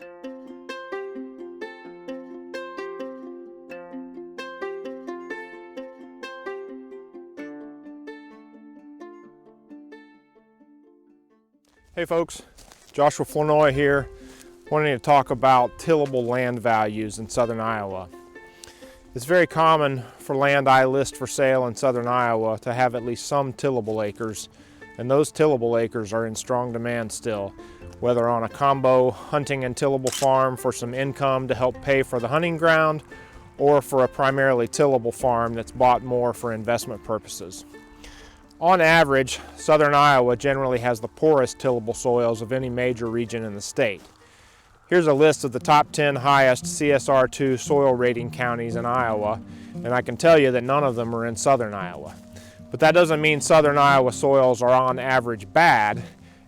Hey folks, Joshua Flournoy here, wanting to talk about tillable land values in Southern Iowa. It's very common for land I list for sale in Southern Iowa to have at least some tillable acres, and those tillable acres are in strong demand still, whether on a combo hunting and tillable farm for some income to help pay for the hunting ground, or for a primarily tillable farm that's bought more for investment purposes. On average, Southern Iowa generally has the poorest tillable soils of any major region in the state. Here's a list of the top 10 highest CSR2 soil rating counties in Iowa, and I can tell you that none of them are in Southern Iowa. But that doesn't mean Southern Iowa soils are on average bad,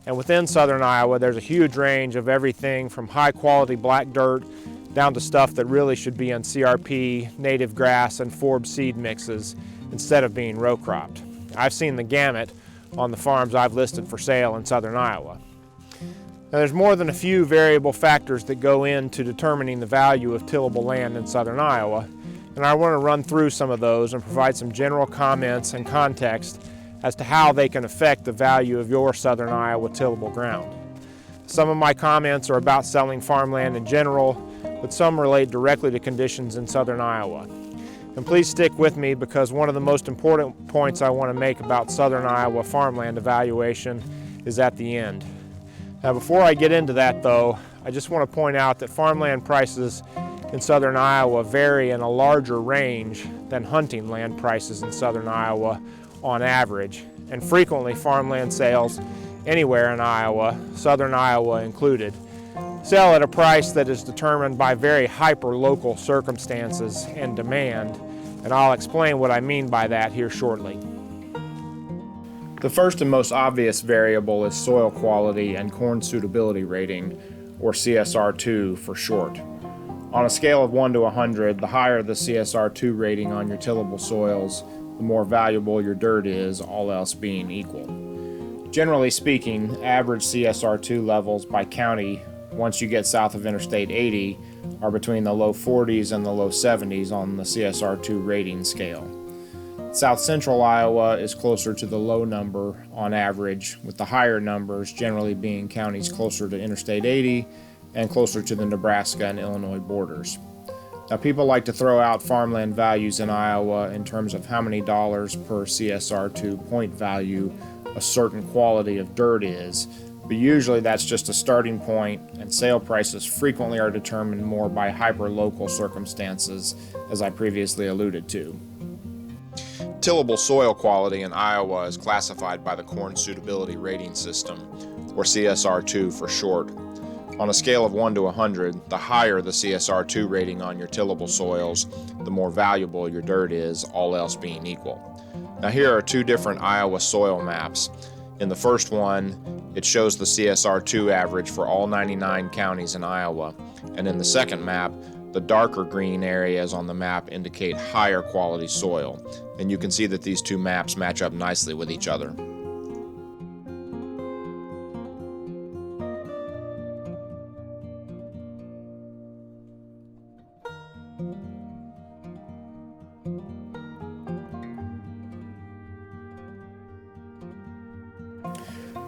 and within Southern Iowa there's a huge range of everything from high quality black dirt down to stuff that really should be in CRP, native grass, and Forbes seed mixes instead of being row cropped. I've seen the gamut on the farms I've listed for sale in Southern Iowa. Now, there's more than a few variable factors that go into determining the value of tillable land in Southern Iowa, and I want to run through some of those and provide some general comments and context as to how they can affect the value of your Southern Iowa tillable ground. Some of my comments are about selling farmland in general, but some relate directly to conditions in Southern Iowa. And please stick with me, because one of the most important points I want to make about Southern Iowa farmland evaluation is at the end. Now, before I get into that though, I just want to point out that farmland prices in Southern Iowa vary in a larger range than hunting land prices in Southern Iowa on average, and frequently farmland sales anywhere in Iowa, Southern Iowa included, sell at a price that is determined by very hyper-local circumstances and demand, and I'll explain what I mean by that here shortly. The first and most obvious variable is soil quality and corn suitability rating, or CSR2 for short. On a scale of 1 to 100, the higher the CSR2 rating on your tillable soils, the more valuable your dirt is, all else being equal. Generally speaking, average CSR2 levels by county once you get south of Interstate 80 are between the low 40s and the low 70s on the CSR2 rating scale. South Central Iowa is closer to the low number on average, with the higher numbers generally being counties closer to Interstate 80 and closer to the Nebraska and Illinois borders. Now, people like to throw out farmland values in Iowa in terms of how many dollars per CSR2 point value a certain quality of dirt is, but usually that's just a starting point, and sale prices frequently are determined more by hyper-local circumstances, as I previously alluded to. Tillable soil quality in Iowa is classified by the Corn Suitability Rating System, or CSR2 for short. On a scale of 1 to 100, the higher the CSR2 rating on your tillable soils, the more valuable your dirt is, all else being equal. Now, here are two different Iowa soil maps. In the first one, it shows the CSR2 average for all 99 counties in Iowa, and in the second map, the darker green areas on the map indicate higher quality soil, and you can see that these two maps match up nicely with each other.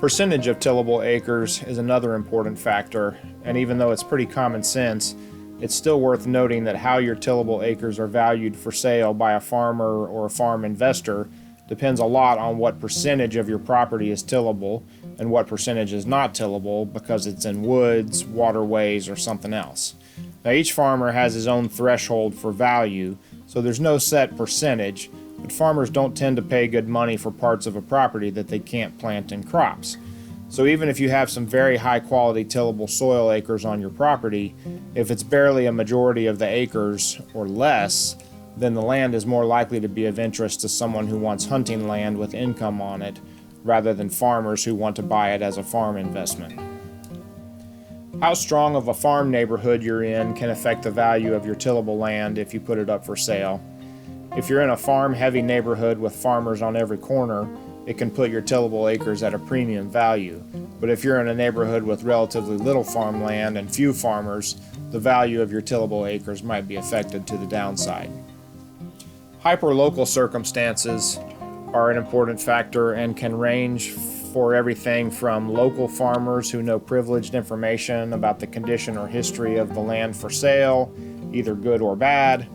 Percentage of tillable acres is another important factor, and even though it's pretty common sense, it's still worth noting that how your tillable acres are valued for sale by a farmer or a farm investor depends a lot on what percentage of your property is tillable and what percentage is not tillable because it's in woods, waterways, or something else. Now, each farmer has his own threshold for value, so there's no set percentage, but farmers don't tend to pay good money for parts of a property that they can't plant in crops. So even if you have some very high quality tillable soil acres on your property, if it's barely a majority of the acres or less, then the land is more likely to be of interest to someone who wants hunting land with income on it, rather than farmers who want to buy it as a farm investment. How strong of a farm neighborhood you're in can affect the value of your tillable land if you put it up for sale. If you're in a farm-heavy neighborhood with farmers on every corner, it can put your tillable acres at a premium value. But if you're in a neighborhood with relatively little farmland and few farmers, the value of your tillable acres might be affected to the downside. Hyperlocal circumstances are an important factor and can range for everything from local farmers who know privileged information about the condition or history of the land for sale, either good or bad,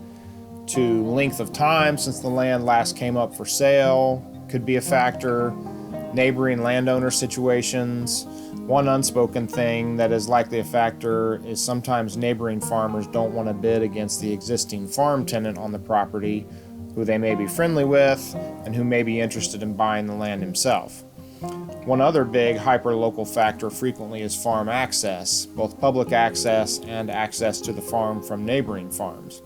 to length of time since the land last came up for sale could be a factor, neighboring landowner situations. One unspoken thing that is likely a factor is sometimes neighboring farmers don't want to bid against the existing farm tenant on the property, who they may be friendly with and who may be interested in buying the land himself. One other big hyperlocal factor frequently is farm access, both public access and access to the farm from neighboring farms.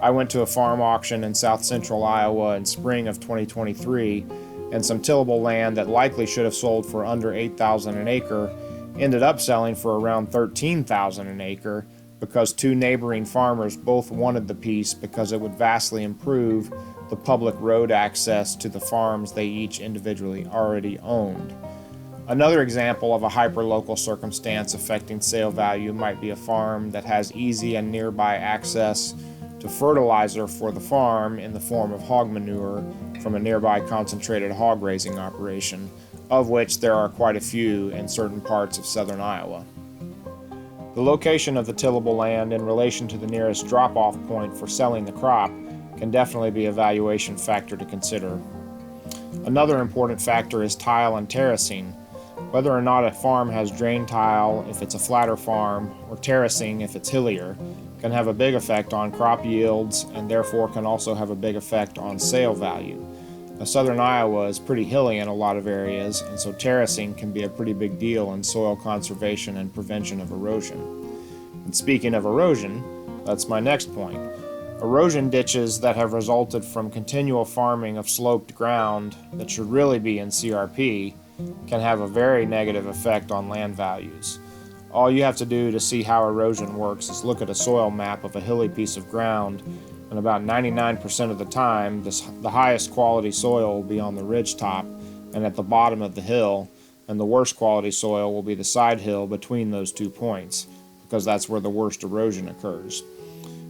I went to a farm auction in south central Iowa in spring of 2023, and some tillable land that likely should have sold for under $8,000 an acre ended up selling for around $13,000 an acre because two neighboring farmers both wanted the piece because it would vastly improve the public road access to the farms they each individually already owned. Another example of a hyperlocal circumstance affecting sale value might be a farm that has easy and nearby access to fertilizer for the farm in the form of hog manure from a nearby concentrated hog raising operation, of which there are quite a few in certain parts of southern Iowa. The location of the tillable land in relation to the nearest drop-off point for selling the crop can definitely be a valuation factor to consider. Another important factor is tile and terracing. Whether or not a farm has drain tile if it's a flatter farm, or terracing if it's hillier, can have a big effect on crop yields and therefore can also have a big effect on sale value. Now, southern Iowa is pretty hilly in a lot of areas, and so terracing can be a pretty big deal in soil conservation and prevention of erosion. And speaking of erosion, that's my next point. Erosion ditches that have resulted from continual farming of sloped ground that should really be in CRP can have a very negative effect on land values. All you have to do to see how erosion works is look at a soil map of a hilly piece of ground, and about 99% of the time, the highest quality soil will be on the ridge top and at the bottom of the hill, and the worst quality soil will be the side hill between those 2 points, because that's where the worst erosion occurs.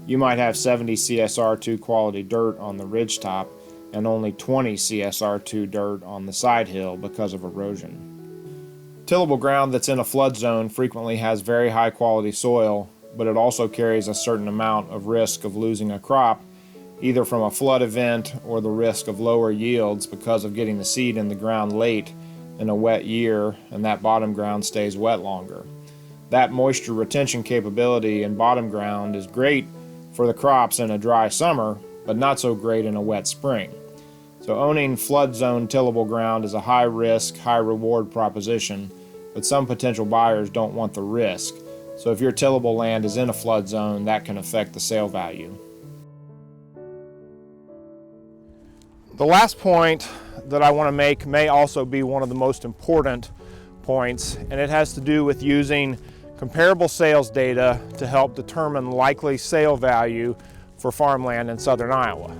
You might have 70 CSR2 quality dirt on the ridge top and only 20 CSR2 dirt on the side hill because of erosion. Tillable ground that's in a flood zone frequently has very high quality soil, but it also carries a certain amount of risk of losing a crop, either from a flood event or the risk of lower yields because of getting the seed in the ground late in a wet year and that bottom ground stays wet longer. That moisture retention capability in bottom ground is great for the crops in a dry summer, but not so great in a wet spring. So owning flood zone tillable ground is a high risk, high reward proposition, but some potential buyers don't want the risk. So if your tillable land is in a flood zone, that can affect the sale value. The last point that I want to make may also be one of the most important points, and it has to do with using comparable sales data to help determine likely sale value for farmland in southern Iowa.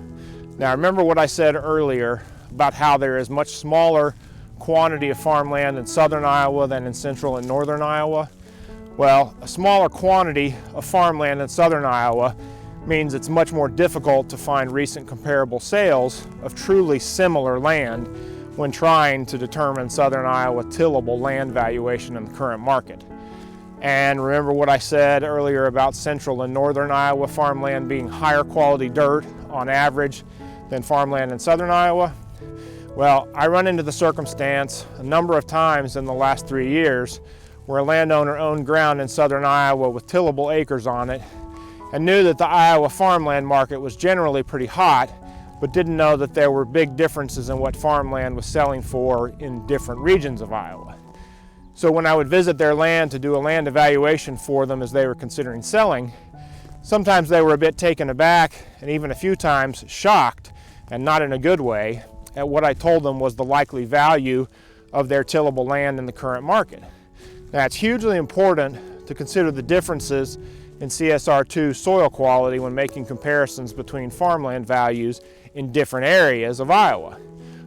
Now remember what I said earlier about how there is much smaller quantity of farmland in southern Iowa than in central and northern Iowa? Well, a smaller quantity of farmland in southern Iowa means it's much more difficult to find recent comparable sales of truly similar land when trying to determine southern Iowa tillable land valuation in the current market. And remember what I said earlier about central and northern Iowa farmland being higher quality dirt on average than farmland in southern Iowa? Well, I run into the circumstance a number of times in the last 3 years where a landowner owned ground in southern Iowa with tillable acres on it and knew that the Iowa farmland market was generally pretty hot, but didn't know that there were big differences in what farmland was selling for in different regions of Iowa. So when I would visit their land to do a land evaluation for them as they were considering selling, sometimes they were a bit taken aback and even a few times shocked, and not in a good way, at what I told them was the likely value of their tillable land in the current market. Now, it's hugely important to consider the differences in CSR2 soil quality when making comparisons between farmland values in different areas of Iowa.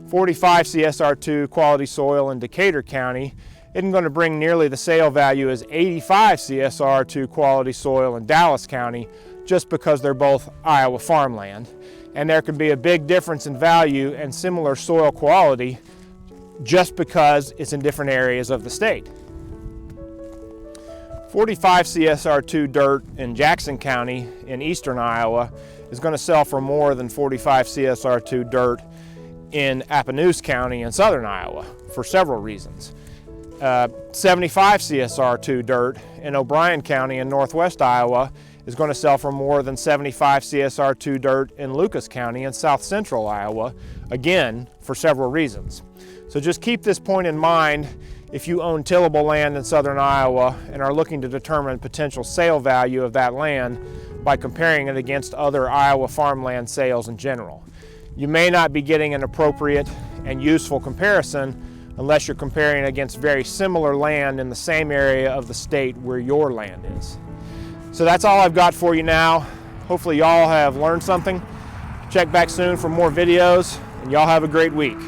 45 CSR2 quality soil in Decatur County isn't going to bring nearly the sale value as 85 CSR to quality soil in Dallas County, just because they're both Iowa farmland. And there can be a big difference in value and similar soil quality just because it's in different areas of the state. 45 CSR2 dirt in Jackson County in eastern Iowa is going to sell for more than 45 CSR2 dirt in Appanoose County in southern Iowa for several reasons. 75 CSR2 dirt in O'Brien County in northwest Iowa is going to sell for more than 75 CSR2 dirt in Lucas County in south central Iowa, again for several reasons. So just keep this point in mind if you own tillable land in southern Iowa and are looking to determine potential sale value of that land by comparing it against other Iowa farmland sales in general. You may not be getting an appropriate and useful comparison unless you're comparing against very similar land in the same area of the state where your land is. So that's all I've got for you now. Hopefully y'all have learned something. Check back soon for more videos, and y'all have a great week.